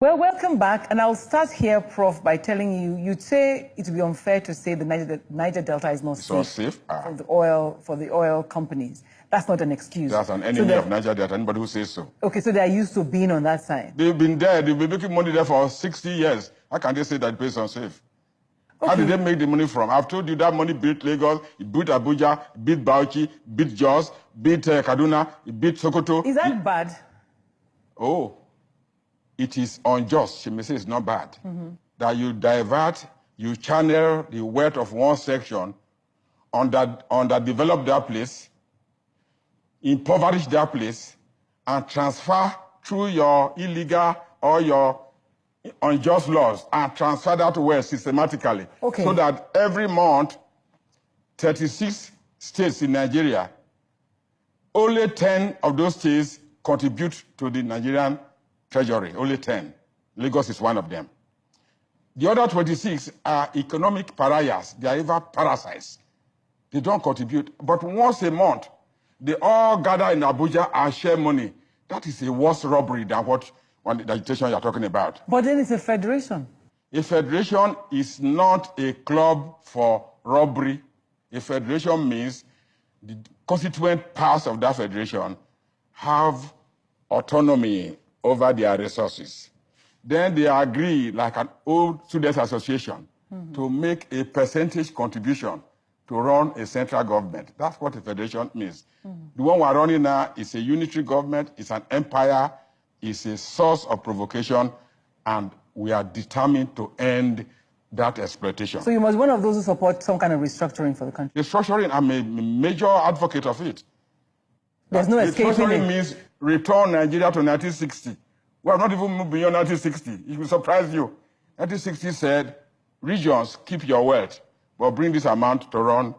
Well, welcome back, and I'll start here, Prof, by telling you, you'd say it would be unfair to say the Niger Delta is not safe for the oil companies. That's not an excuse. That's an enemy of Niger Delta, anybody who says so. Okay, so they're used to being on that side. They've been there, they've been making money there for 60 years. How can they say that it's unsafe? Okay. How did they make the money from? I've told you that money built Lagos, it built Abuja, it built Bauchi, it built Jos, it built Kaduna, it built Sokoto. Is that bad? Oh. It is unjust, she may say it's not bad, that you divert, you channel the wealth of one section, underdevelop that place, impoverish that place, and transfer through your illegal or your unjust laws, and transfer that wealth systematically. Okay. So that every month, 36 states in Nigeria, only 10 of those states contribute to the Nigerian Treasury, only 10. Lagos is one of them. The other 26 are economic pariahs. They are even parasites. They don't contribute. But once a month, they all gather in Abuja and share money. That is a worse robbery than what the agitation you're talking about. But then it's a federation. A federation is not a club for robbery. A federation means the constituent parts of that federation have autonomy over their resources. Then they agree, like an old students association, to make a percentage contribution to run a central government. That's what a federation means. The one we're running now is a unitary government, it's an empire, it's a source of provocation, and we are determined to end that exploitation. So you must be one of those who support some kind of restructuring for the country. Restructuring, I'm a major advocate of it. There's no escaping it. Restructuring means return Nigeria to 1960. We have not even moved beyond 1960. It will surprise you. 1960 said, regions, keep your wealth, but bring this amount to run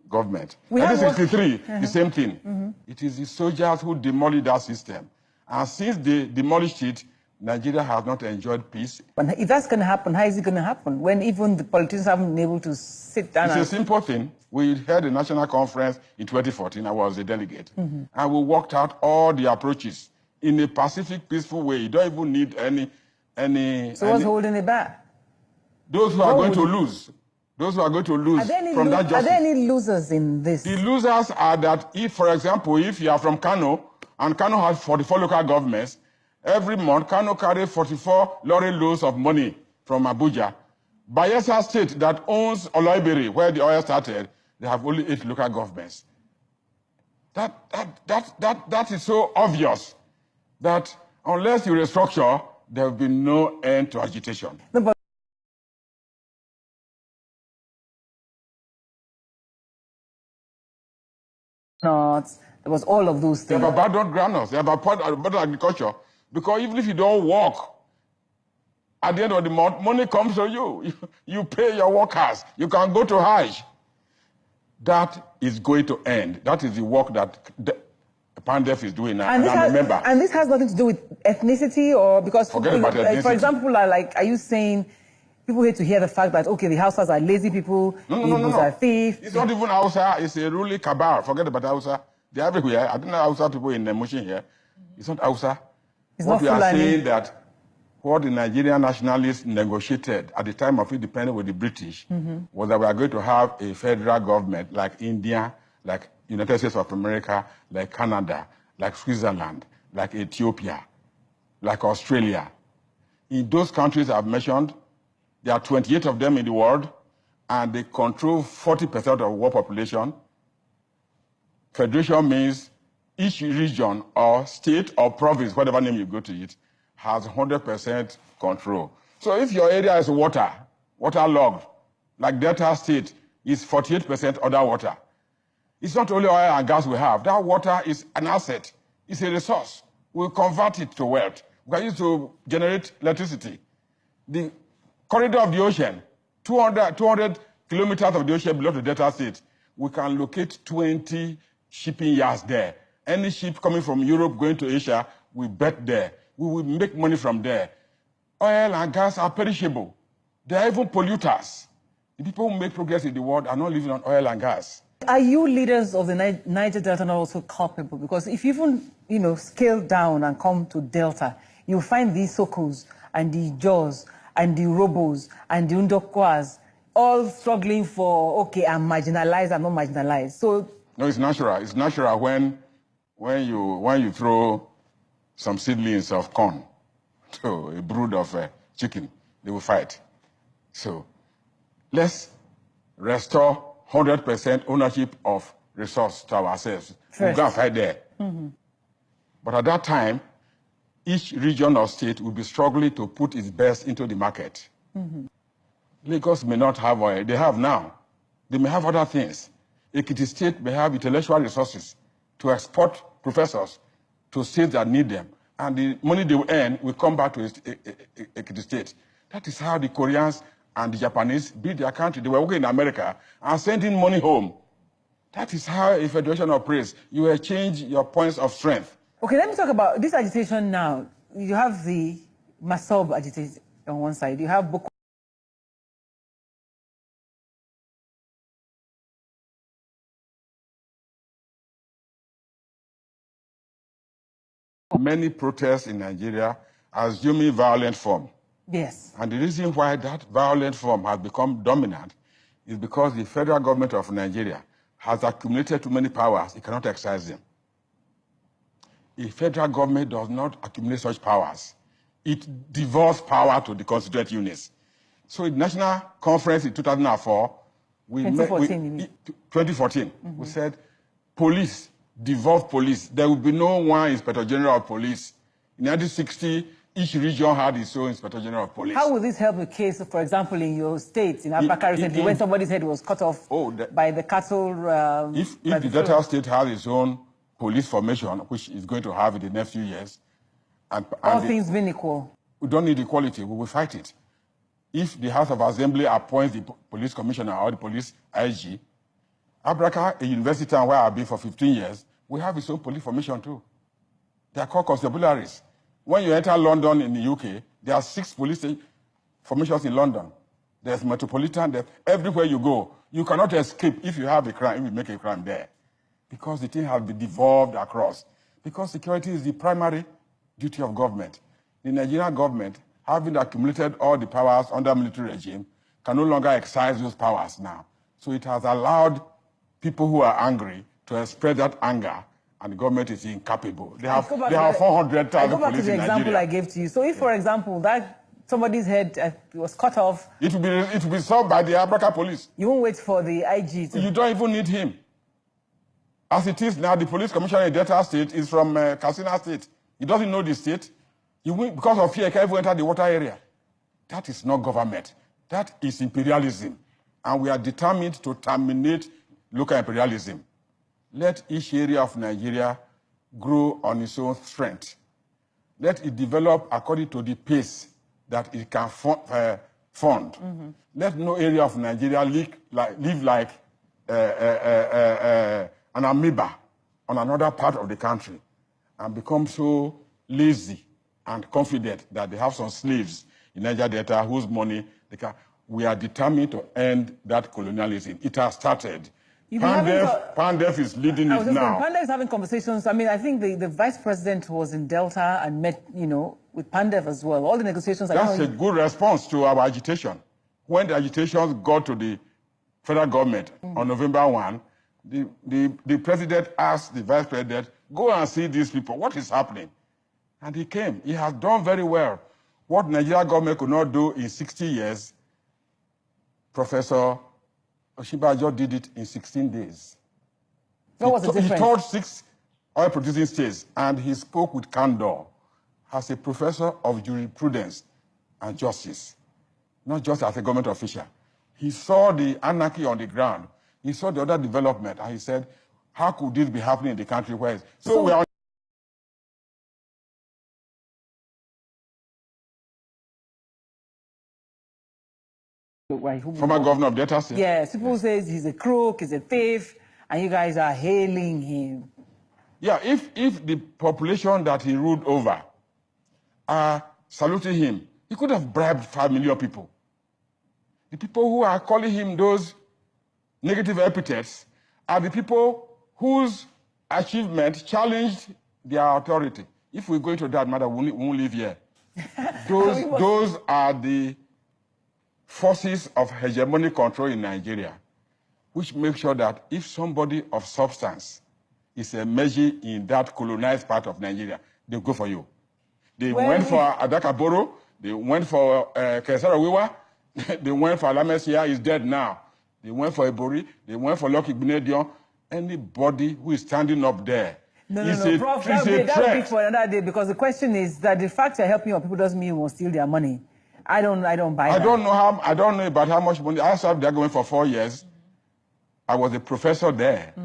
government. 1963, the same thing. It is the soldiers who demolished that system. And since they demolished it, Nigeria has not enjoyed peace. But if that's going to happen, how is it going to happen when even the politicians haven't been able to sit down? It's a simple thing. We had a national conference in 2014. I was a delegate. And we worked out all the approaches in a pacific, peaceful way. You don't even need any... So what's holding it back? Those who are going to lose. Those who are going to lose from that justice. Are there any losers in this? The losers are that if, for example, if you are from Kano, and Kano has 44 local governments, every month, Kano carries 44 lorry loads of money from Abuja. Bayelsa State that owns Oloibiri, where the oil started, they have only 8 local governments. That is so obvious that unless you restructure, there will be no end to agitation. No, but there was all of those things. They have abandoned groundnuts. They have abandoned agriculture. Because even if you don't work, at the end of the month, money comes to you. You pay your workers. You can go to Hajj. That is going to end. That is the work that Pandef is doing now. And this has nothing to do with ethnicity, or because forget about ethnicity. For example, are you saying people hate to hear the fact that okay, the Hausas are lazy people, Igbos are thieves? It's not even Hausa. It's a ruling cabal. Forget about Hausa. They're everywhere. I don't know Hausa people in the motion here. It's not Hausa. What we are saying that what the Nigerian nationalists negotiated at the time of independence with the British was that we are going to have a federal government like India, like United States of America, like Canada, like Switzerland, like Ethiopia, like Australia. In those countries I've mentioned, there are 28 of them in the world, and they control 40% of the world population. Federation means each region or state or province, whatever name you go to it, has 100% control. So if your area is waterlogged, like Delta State is 48% underwater, it's not only oil and gas we have. That water is an asset. It's a resource. We'll convert it to wealth. We can use it to generate electricity. The corridor of the ocean, 200 kilometers of the ocean below the Delta State, we can locate 20 shipping yards there. Any ship coming from Europe going to Asia, we bet there. We will make money from there. Oil and gas are perishable. They are even polluters. The people who make progress in the world are not living on oil and gas. Are you leaders of the Niger Delta not also culpable? Because if you even, scale down and come to Delta, you'll find these Sokos and the Jaws and the Robos and the Undokwas all struggling for, okay, I'm marginalized, I'm not marginalized. So no, it's natural. It's natural when you throw some seedlings of corn to a brood of chicken, they will fight. So let's restore 100% ownership of resource to ourselves. We'll go and fight there. But at that time, each region or state will be struggling to put its best into the market. Lagos may not have oil. They have now. They may have other things. Ekiti State may have intellectual resources to export professors to states that need them. And the money they will earn will come back to Ekiti State. That is how the Koreans and the Japanese built their country. They were working in America and sending money home. That is how a federation operates. You exchange your points of strength. Okay, let me talk about this agitation now. You have the Masob agitation on one side. You have Boko. Many protests in Nigeria are assuming violent form. Yes. And the reason why that violent form has become dominant is because the federal government of Nigeria has accumulated too many powers. It cannot exercise them. The federal government does not accumulate such powers. It devolves power to the constituent units. So in National Conference in 2004, 2014, we said, police, devolve police. There will be no one Inspector General of Police. In 1960, each region had its own Inspector General of Police. How will this help the case, for example, in your state, in Abaka recently, when somebody's head was cut off by the cattle? If the Delta State has its own police formation, which is going to have in the next few years, and all things being equal, we don't need equality. We will fight it. If the House of Assembly appoints the police commissioner or the police IG, Abraka, a university town where I've been for 15 years, we have its own police formation too. They are called constabularies. When you enter London in the UK, there are 6 police formations in London. There's Metropolitan, everywhere you go. You cannot escape if you have a crime, if you make a crime there. Because the thing has been devolved across. Because security is the primary duty of government. The Nigerian government, having accumulated all the powers under military regime, can no longer exercise those powers now. So it has allowed people who are angry to express that anger, and the government is incapable. They have 400,000 police in Nigeria. I go back to the example I gave to you. So if, for example, that somebody's head was cut off, it will be solved by the Abraka police. You won't wait for the IG to... You don't even need him. As it is now, the police commissioner in Delta State is from Katsina State. He doesn't know the state. Because of fear, he can't even enter the water area. That is not government. That is imperialism. And we are determined to terminate local imperialism. Let each area of Nigeria grow on its own strength. Let it develop according to the pace that it can fund. Let no area of Nigeria live like an amoeba on another part of the country and become so lazy and confident that they have some slaves in Niger Delta whose money they can. We are determined to end that colonialism. It has started. Pandef is leading it now. Pandef is having conversations. I mean, I think the vice president was in Delta and met, with Pandef as well. All the negotiations. That's a good response to our agitation. When the agitations got to the federal government on November 1, the president asked the vice president, go and see these people. What is happening? And he came. He has done very well. What Nigeria government could not do in 60 years, Professor Oshibajo did it in 16 days. What was the difference? He toured 6 oil-producing states, and he spoke with candor as a professor of jurisprudence and justice, not just as a government official. He saw the anarchy on the ground. He saw the other development, and he said, how could this be happening in the country where... So we are... Former governor of Delta State. Yes, people say he's a crook, he's a thief, and you guys are hailing him. Yeah, if the population that he ruled over are saluting him, he could have bribed 5 million people. The people who are calling him those negative epithets are the people whose achievement challenged their authority. If we go into that matter, we won't live here. Those are the forces of hegemonic control in Nigeria, which make sure that if somebody of substance is emerging in that colonized part of Nigeria, they go for you. They went for Adakaboro, they went for Kesarawiwa, they went for Alamesia, he's dead now. They went for Ebori, they went for Lucky Benedion. Anybody who is standing up there Prof, that would be for another day, because the question is that the fact you're helping your people doesn't mean you will steal their money. I don't buy that. I don't know about how much money. I served there going for 4 years. I was a professor there.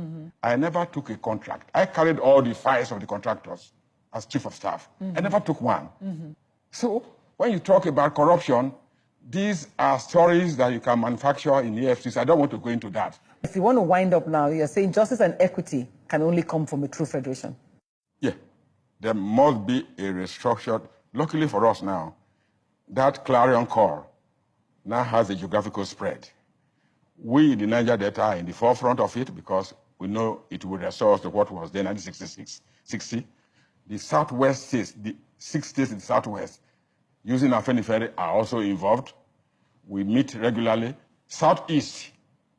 I never took a contract. I carried all the files of the contractors as chief of staff. I never took one. So when you talk about corruption, these are stories that you can manufacture in EFCs. I don't want to go into that. If you want to wind up now, you're saying justice and equity can only come from a true federation. Yeah. There must be a restructured. Luckily for us now, that clarion call now has a geographical spread. We in the Niger Delta are in the forefront of it because we know it will restore us to what was then 1960. The Southwest states, the 6 states in the Southwest, using Afenifere, are also involved. We meet regularly. Southeast,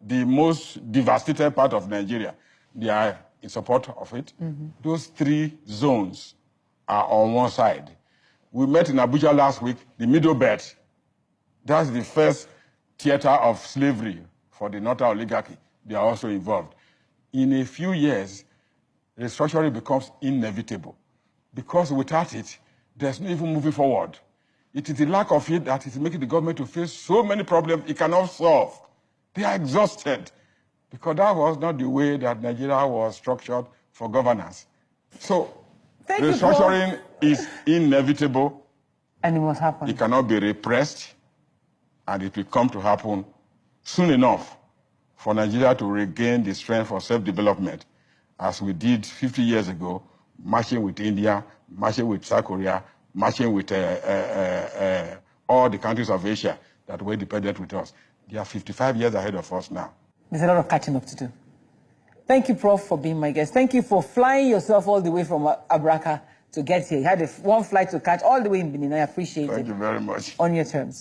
the most devastated part of Nigeria, they are in support of it. Those 3 zones are on one side. We met in Abuja last week, the Middle Belt. That's the first theater of slavery for the Northern oligarchy. They are also involved. In a few years, restructuring becomes inevitable because without it, there's no even moving forward. It is the lack of it that is making the government to face so many problems it cannot solve. They are exhausted because that was not the way that Nigeria was structured for governance. So restructuring is inevitable. And it must happen. It cannot be repressed, and it will come to happen soon enough for Nigeria to regain the strength for self-development, as we did 50 years ago, marching with India, marching with South Korea, marching with all the countries of Asia that were dependent with us. They are 55 years ahead of us now. There's a lot of catching up to do. Thank you, Prof, for being my guest. Thank you for flying yourself all the way from Abraka to get here. You had one flight to catch all the way in Benin. I appreciate it. Thank you very much. On your terms.